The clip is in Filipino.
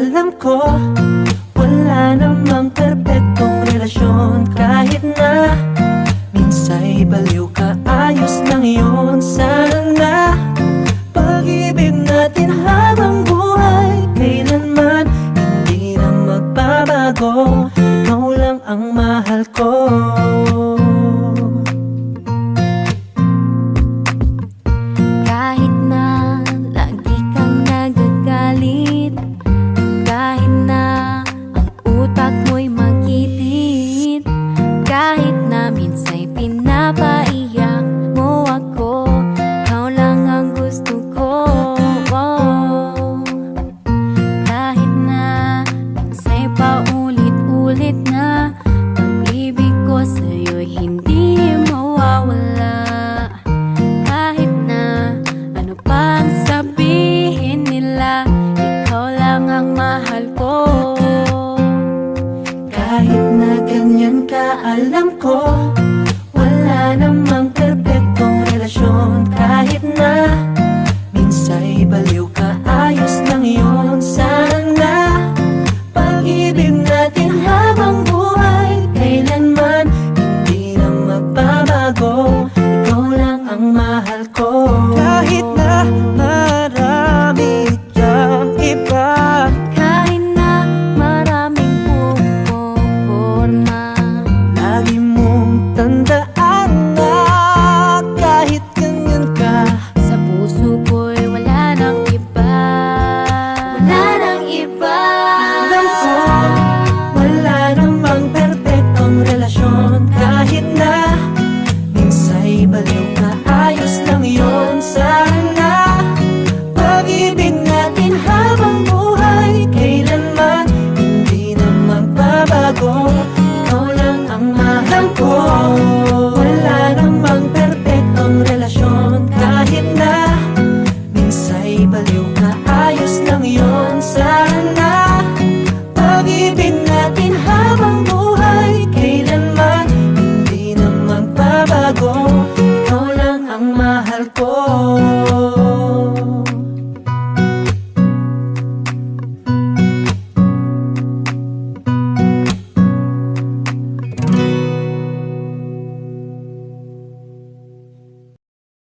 alam ko wala namang perpektong relasyon. Kahit na minsa'y baliw ka, ayos lang yun. Sana pag-ibig natin habang buhay kailanman hindi na magbabago. Ikaw lang ang mahal ko. Kahit na lagi kang nagagalit, kahit na ang utak mo'y magkitid, kahit na minsa'y pinapaiyak mo ako, ikaw lang ang gusto ko. Kahit na minsa'y paulit-ulit na pag-ibig ko sa'yo'y hindi mawawala. Kahit na ano pang sabihin nila, ikaw lang ang mahal ko. Kahit na ganyan ka, alam ko wala namang perpektong relasyon. Kahit na minsa'y baliw ka, ayos lang yun. Sana pag-ibig natin habang buhay kailanman hindi na magbabago. Ikaw lang ang mahal ko. Kahit na marami dyang iba, Kahit na maraming puporma, lagi mong tandaan na kahit ganyan ka, sa puso ko'y wala nang iba. Wala nang iba. alam ko wala namang perpektong relasyon. Kahit na minsa'y baliw ka, ayos lang yun. Sana pag-ibig natin habang buhay kailanman hindi na magbabago. Ikaw lang ang mahal ko. Wala namang perpektong relasyon. Kahit na minsa'y baliw ka, ayos lang yun. Sana pag-ibig natin habang buhay kailanman hindi na magbabago. Ikaw lang ang mahal ko.